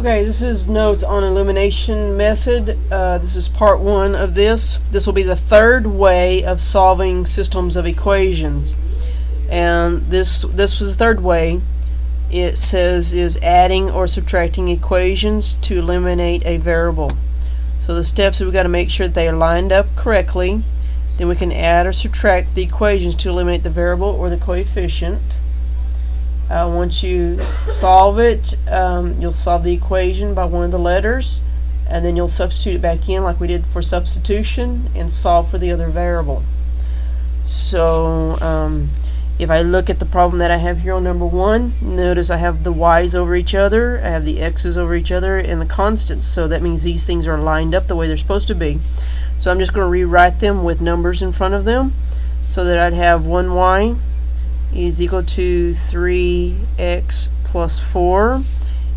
Okay, this is notes on elimination method. This is part one of this. This will be the third way of solving systems of equations. And this was the third way. It says is adding or subtracting equations to eliminate a variable. So the steps we've got to make sure that they are lined up correctly. Then we can add or subtract the equations to eliminate the variable or the coefficient. Once you solve it, you'll solve the equation by one of the letters, and then you'll substitute it back in like we did for substitution and solve for the other variable. So if I look at the problem that I have here on number one, notice I have the y's over each other, I have the x's over each other, and the constants. So that means these things are lined up the way they're supposed to be. So I'm just going to rewrite them with numbers in front of them, so that I'd have 1y is equal to 3x plus 4,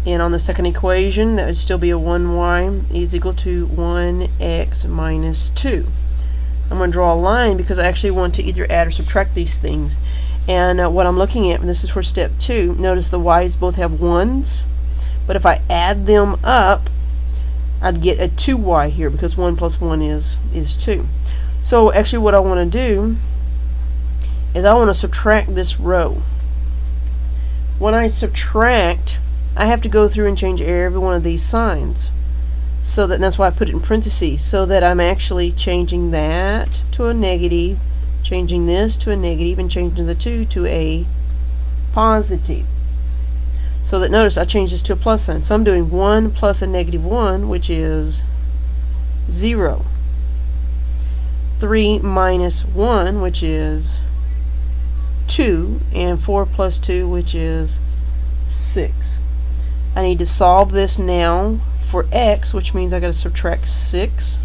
and on the second equation that would still be a 1y is equal to 1x minus 2. I'm going to draw a line because I actually want to either add or subtract these things. And what I'm looking at, and this is for step 2, notice the y's both have 1's, but if I add them up I'd get a 2y here because 1 plus 1 is 2. So actually what I want to do is I want to subtract this row. When I subtract, I have to go through and change every one of these signs. So that's why I put it in parentheses, so that I'm actually changing that to a negative, changing this to a negative, and changing the 2 to a positive. So that notice I changed this to a plus sign. So I'm doing 1 plus a negative 1, which is 0. 3 minus 1, which is 2, and 4 plus 2, which is 6. I need to solve this now for x, which means I got to subtract 6.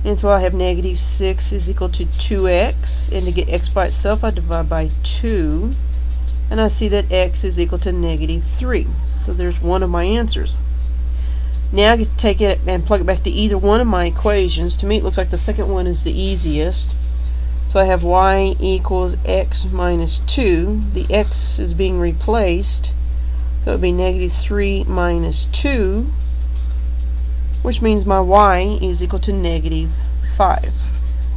And so I have negative 6 is equal to 2x, and to get x by itself I divide by 2, and I see that x is equal to negative 3. So there's one of my answers. Now I get to take it and plug it back to either one of my equations. To me it looks like the second one is the easiest. So I have y equals x minus 2. The x is being replaced, so it would be negative 3 minus 2, which means my y is equal to negative 5.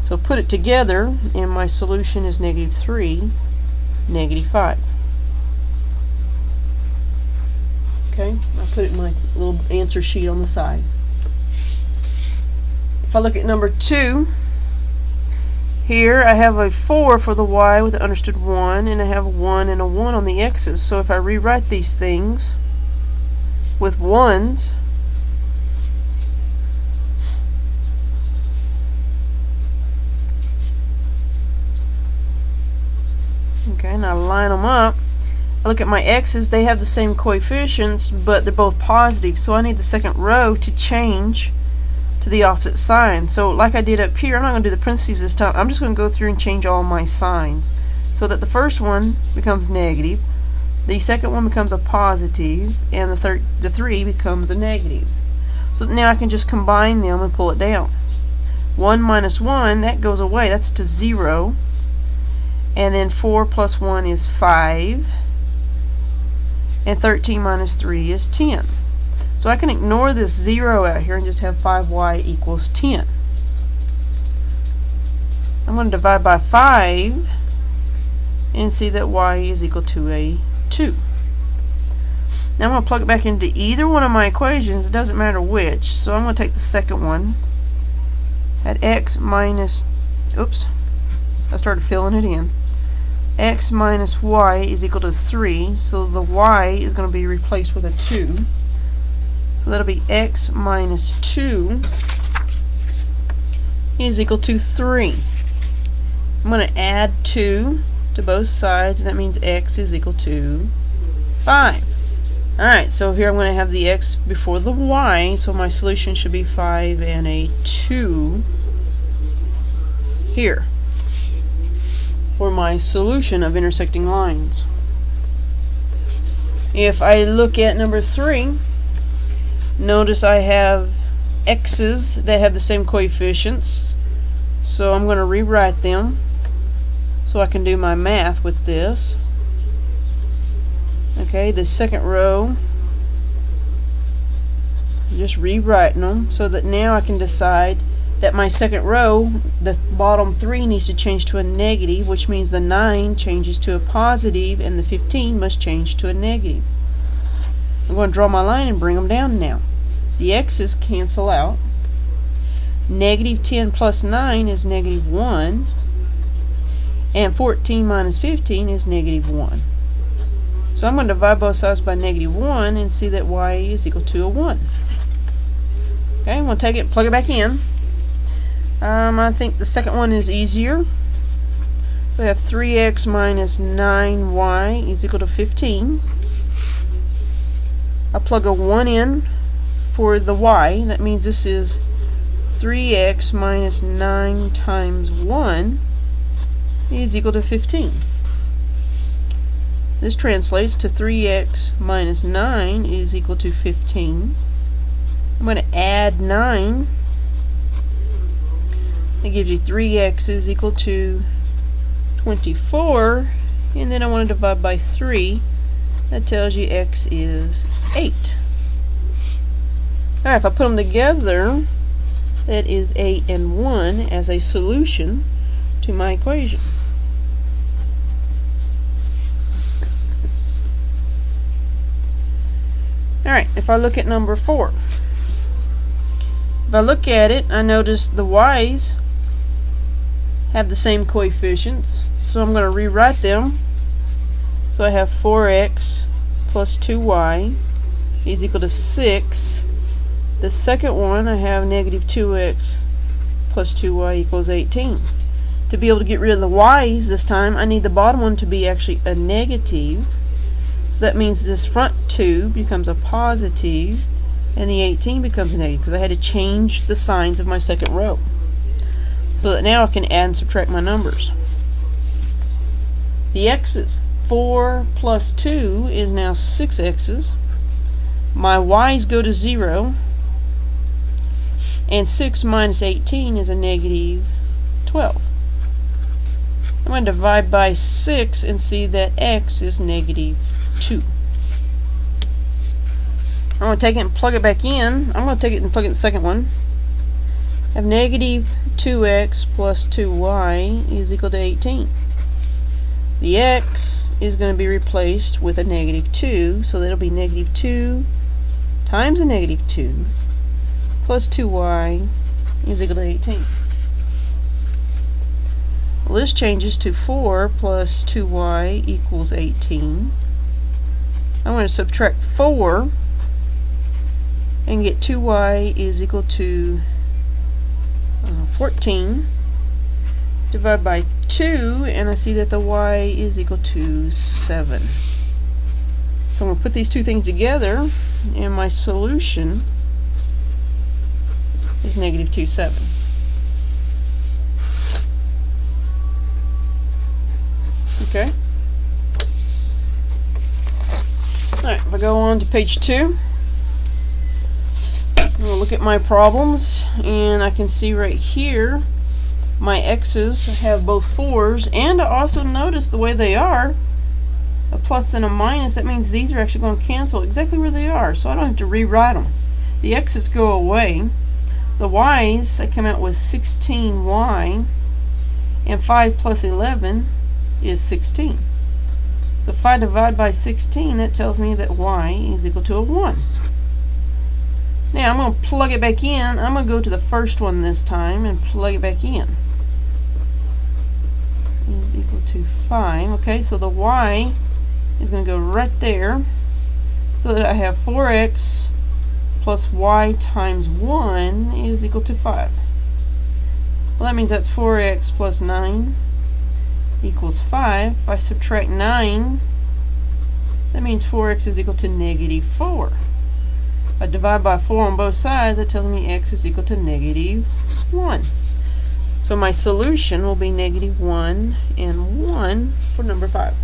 So put it together, and my solution is negative 3, negative 5. Okay, I'll put it in my little answer sheet on the side. If I look at number 2, here I have a 4 for the y with the understood 1, and I have a 1 and a 1 on the x's. So if I rewrite these things with 1's, okay, and I line them up. I look at my x's, they have the same coefficients, but they're both positive, so I need the second row to change to the opposite sign. So like I did up here, I'm not going to do the parentheses this time. I'm just going to go through and change all my signs so that the first one becomes negative, the second one becomes a positive, and the 3 becomes a negative. So now I can just combine them and pull it down. 1 minus 1, that goes away, that's to 0. And then 4 plus 1 is 5, and 13 minus 3 is 10. So I can ignore this 0 out here and just have 5y equals 10. I'm going to divide by 5 and see that y is equal to a 2. Now I'm going to plug it back into either one of my equations, it doesn't matter which. So I'm going to take the second one at x minus, oops, I started filling it in. X minus y is equal to 3, so the y is going to be replaced with a 2. So that'll be x minus 2 is equal to 3. I'm going to add 2 to both sides, and that means x is equal to 5. Alright, so here I'm going to have the x before the y, so my solution should be 5 and a 2 here for my solution of intersecting lines. If I look at number 3, notice I have x's that have the same coefficients, so I'm going to rewrite them so I can do my math with this. Okay, the second row just rewriting them so that now I can decide that my second row, the bottom 3 needs to change to a negative, which means the 9 changes to a positive and the 15 must change to a negative. I'm going to draw my line and bring them down now. The x's cancel out. Negative 10 plus 9 is negative 1, and 14 minus 15 is negative 1. So I'm going to divide both sides by negative 1 and see that y is equal to a 1. Okay, I'm going to take it and plug it back in. I think the second one is easier. We have 3x minus 9y is equal to 15. I plug a 1 in for the y. That means this is 3x minus 9 times 1 is equal to 15. This translates to 3x minus 9 is equal to 15. I'm going to add 9. That gives you 3x is equal to 24, and then I want to divide by 3. That tells you x is 8. Alright, if I put them together, that is 8 and 1 as a solution to my equation. Alright, if I look at number 4. If I look at it, I notice the y's have the same coefficients, so I'm going to rewrite them. So I have 4x plus 2y is equal to 6. The second one, I have negative 2x plus 2y equals 18. To be able to get rid of the y's this time, I need the bottom one to be actually a negative. So that means this front 2 becomes a positive, and the 18 becomes a negative, because I had to change the signs of my second row. So that now I can add and subtract my numbers. The x's. 4 plus 2 is now 6 x's. My y's go to 0. And 6 minus 18 is a negative 12. I'm going to divide by 6 and see that x is negative 2. I'm going to take it and plug it back in. I'm going to take it and plug it in the second one. I have negative 2x plus 2y is equal to 18. The x is going to be replaced with a negative 2, so that'll be negative 2 times a negative 2 plus 2y is equal to 18. Well, this changes to 4 plus 2y equals 18. I'm going to subtract 4 and get 2y is equal to 14. Divide by 2, and I see that the y is equal to 7. So I'm going to put these two things together, and my solution is negative 2, 7. Okay. Alright, if I go on to page 2, I'm going to look at my problems, and I can see right here my x's have both 4's, and I also notice the way they are, a plus and a minus. That means these are actually going to cancel exactly where they are, so I don't have to rewrite them. The x's go away. The y's, I come out with 16y, and 5 plus 11 is 16. So if I divide by 16, that tells me that y is equal to a 1. Now I'm going to plug it back in. I'm going to go to the first one this time and plug it back in. Is equal to 5. Okay, so the y is going to go right there, so that I have 4x plus y times 1 is equal to 5. Well, that means that's 4x plus 9 equals 5. If I subtract 9, that means 4x is equal to negative 4. If I divide by 4 on both sides, that tells me x is equal to negative 1. So my solution will be negative 1 and 1 for number 5.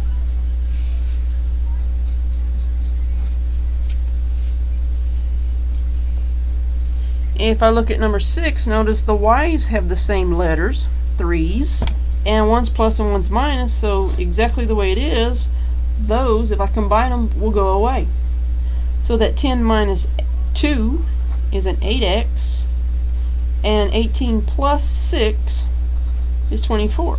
If I look at number 6, notice the y's have the same letters, 3's, and one's plus and one's minus, so exactly the way it is, those, if I combine them, will go away. So that 10 minus 2 is an 8x, and 18 plus 6 is 24.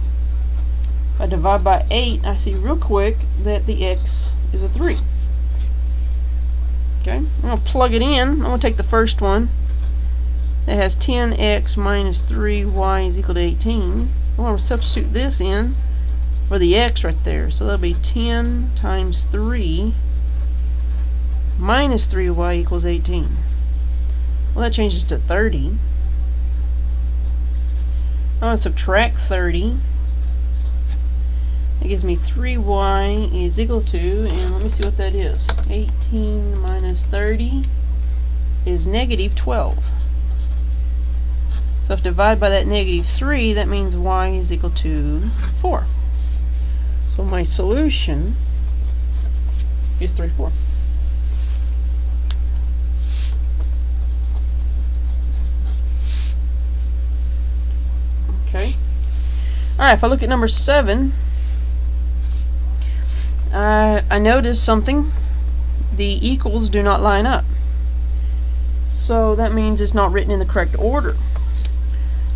If I divide by 8, I see real quick that the x is a 3. Okay, I'm going to plug it in. I'm going to take the first one that has 10x minus 3y is equal to 18. I want to substitute this in for the x right there. So that'll be 10 times 3 minus 3y equals 18. Well, that changes to 30. I'm going to subtract 30. That gives me 3y is equal to, and let me see what that is. 18 minus 30 is negative 12. So if divided by that negative 3, that means y is equal to 4. So my solution is 3, 4. Okay. Alright, if I look at number 7, I noticed something. The equals do not line up. So that means it's not written in the correct order.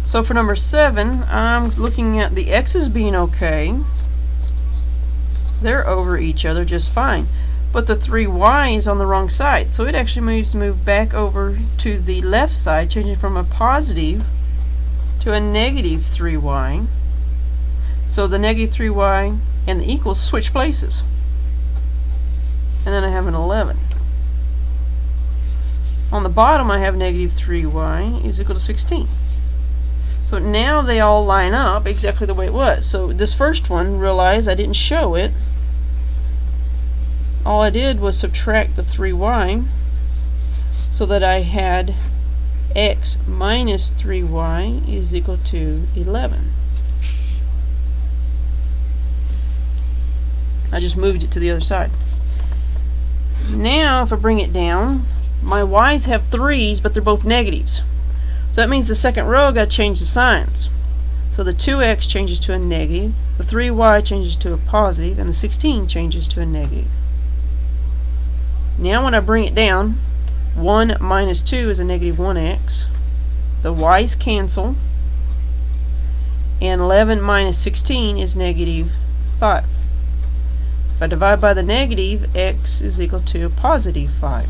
So for number 7, I'm looking at the x's being okay. They're over each other just fine. But the 3y is on the wrong side. So it actually move back over to the left side, changing from a positive to a negative 3y. So the negative 3y and the equals switch places. And then I have an 11. On the bottom I have negative 3y is equal to 16. So now they all line up exactly the way it was. So this first one, realize I didn't show it. All I did was subtract the 3y so that I had x minus 3y is equal to 11. I just moved it to the other side. Now if I bring it down, my y's have 3's, but they're both negatives. So that means the second row got to change the signs. So the 2x changes to a negative, the 3y changes to a positive, and the 16 changes to a negative. Now when I bring it down, 1 minus 2 is a negative 1x. The y's cancel, and 11 minus 16 is negative 5. If I divide by the negative, x is equal to a positive 5.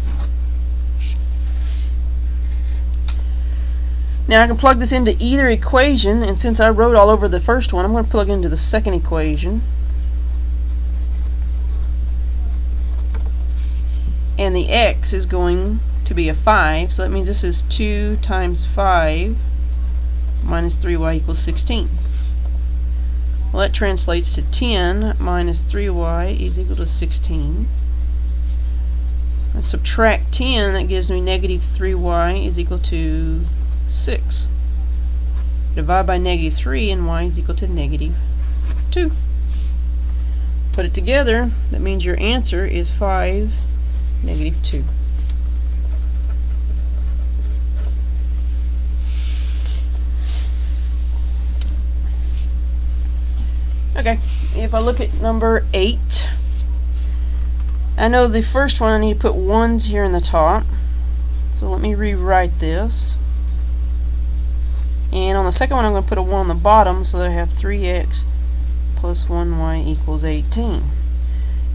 Now I can plug this into either equation, and since I wrote all over the first one, I'm going to plug into the second equation. And the x is going to be a 5, so that means this is 2 times 5 minus 3y equals 16. Well, that translates to 10 minus 3y is equal to 16. I subtract 10, that gives me negative 3y is equal to 6. Divide by negative 3 and y is equal to negative 2. Put it together, that means your answer is 5, negative 2. Okay, if I look at number 8, I know the first one I need to put 1s here in the top. So let me rewrite this. And on the second one I'm going to put a 1 on the bottom so that I have 3x plus 1y equals 18.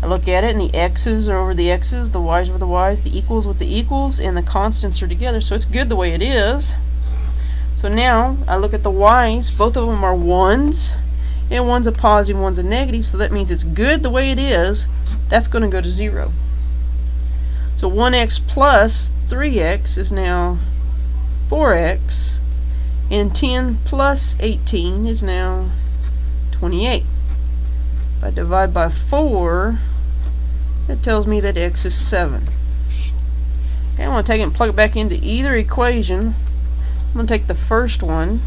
I look at it and the x's are over the x's, the y's over the y's, the equals with the equals, and the constants are together, so it's good the way it is. So now I look at the y's, both of them are 1s, and one's a positive, one's a negative, so that means it's good the way it is. That's going to go to 0. So 1x plus 3x is now 4x, and 10 plus 18 is now 28. If I divide by 4, that tells me that x is 7. Okay, I'm going to take it and plug it back into either equation. I'm going to take the first one.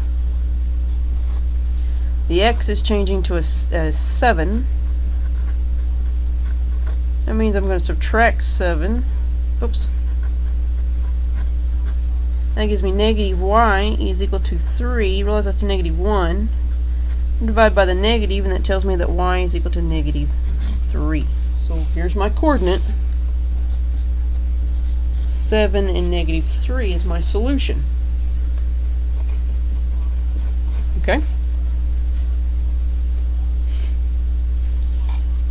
The x is changing to a 7. That means I'm going to subtract 7. Oops. That gives me negative y is equal to 3. Realize that's a negative 1. And divide by the negative, and that tells me that y is equal to negative 3. So here's my coordinate. 7 and negative 3 is my solution. Okay?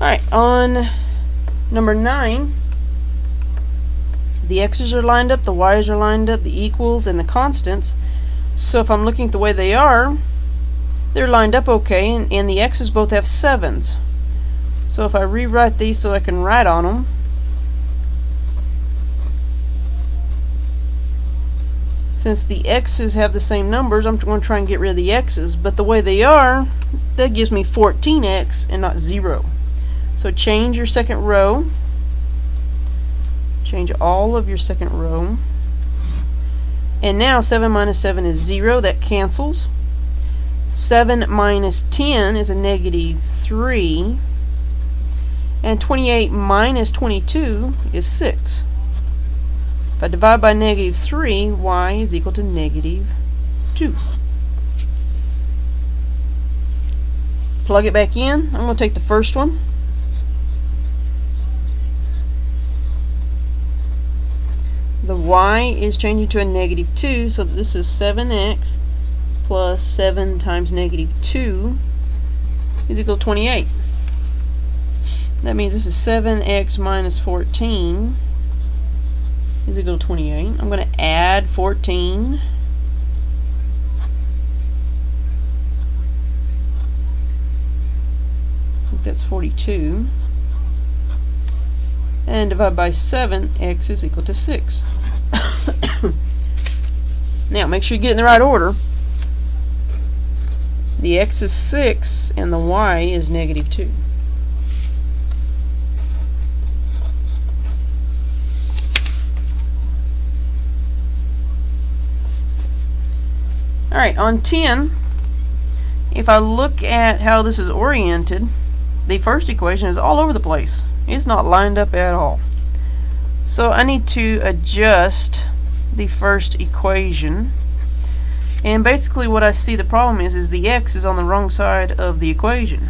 Alright, on number 9, the x's are lined up, the y's are lined up, the equals, and the constants. So if I'm looking at the way they are, they're lined up okay, and the x's both have 7s. So if I rewrite these so I can write on them, since the x's have the same numbers, I'm going to try and get rid of the x's, but the way they are, that gives me 14x and not 0. So change your second row, change all of your second row, and now 7 minus 7 is 0, that cancels. 7 minus 10 is a negative 3, and 28 minus 22 is 6. If I divide by negative 3, y is equal to negative 2. Plug it back in. I'm going to take the first one. The y is changing to a negative 2, so this is 7x plus 7 times negative 2 is equal to 28. That means this is 7x minus 14 is equal to 28. I'm going to add 14. I think that's 42. And divide by 7, x is equal to 6. Now, make sure you get it in the right order. The x is 6 and the y is negative 2. Alright, on 10, if I look at how this is oriented, the first equation is all over the place. It's not lined up at all. So I need to adjust the first equation. And basically what I see the problem is the x is on the wrong side of the equation.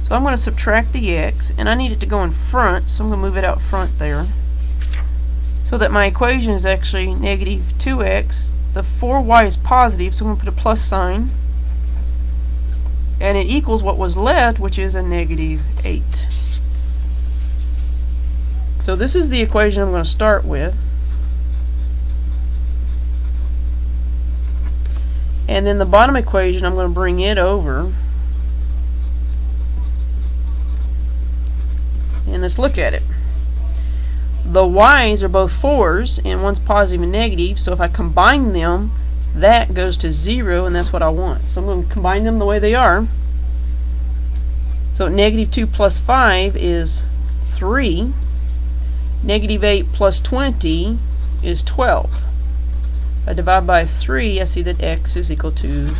So I'm going to subtract the x, and I need it to go in front, so I'm going to move it out front there. So that my equation is actually negative 2x. The 4y is positive, so I'm going to put a plus sign. And it equals what was left, which is a negative 8. So this is the equation I'm going to start with. And then the bottom equation, I'm going to bring it over. And let's look at it. The y's are both 4's, and one's positive and negative, so if I combine them, that goes to 0, and that's what I want. So I'm going to combine them the way they are. So negative 2 plus 5 is 3. Negative 8 plus 20 is 12. If I divide by 3, I see that x is equal to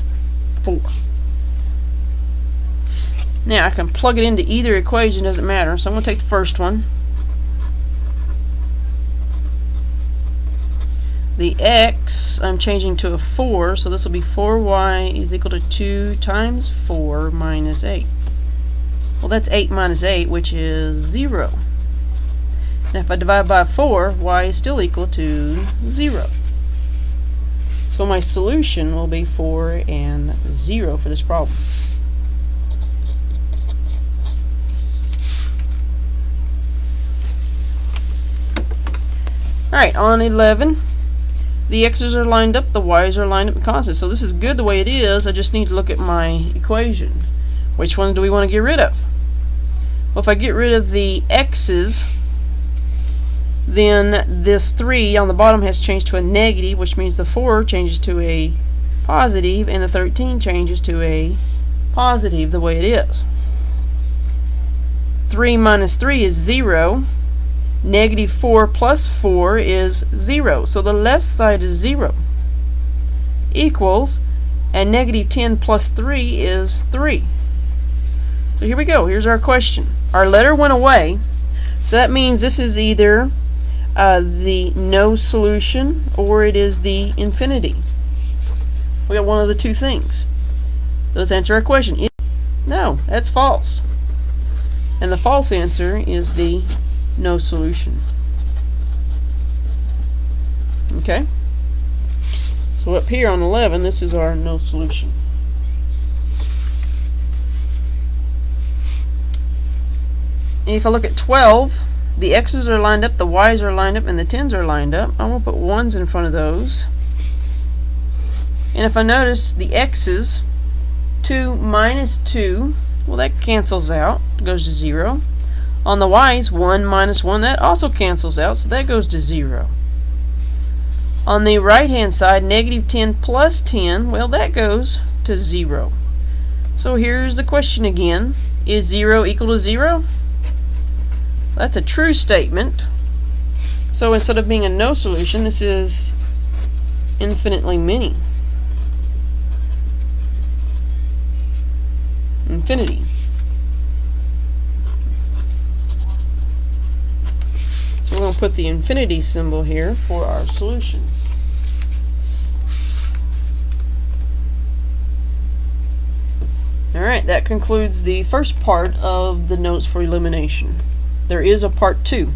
4. Now I can plug it into either equation, doesn't matter. So I'm going to take the first one. The x I'm changing to a 4, so this will be 4y is equal to 2 times 4 minus 8. Well, that's 8 minus 8, which is 0. Now if I divide by 4, y is still equal to 0. So my solution will be 4 and 0 for this problem. Alright, on 11, the x's are lined up, the y's are lined up, and constants. So this is good the way it is. I just need to look at my equation. Which ones do we want to get rid of? Well, if I get rid of the x's, then this 3 on the bottom has changed to a negative, which means the 4 changes to a positive, and the 13 changes to a positive the way it is. 3 minus 3 is 0. Negative 4 plus 4 is 0. So the left side is 0. Equals, and negative 10 plus 3 is 3. So here we go. Here's our question. Our letter went away, so that means this is either the no solution or it is the infinity. We got one of the two things. Let's answer our question. No, that's false. And the false answer is the no solution. Okay? So up here on 11, this is our no solution. And if I look at 12, the x's are lined up, the y's are lined up, and the 10's are lined up. I'm going to put 1's in front of those. And if I notice the x's, 2 minus 2, well, that cancels out. It goes to 0. On the y's, 1 minus 1, that also cancels out, so that goes to 0. On the right-hand side, negative 10 plus 10, well, that goes to 0. So here's the question again. Is 0 equal to 0? That's a true statement. So instead of being a no solution, this is infinitely many. Infinity. So we're going to put the infinity symbol here for our solution. Alright, that concludes the first part of the notes for elimination. There is a part 2.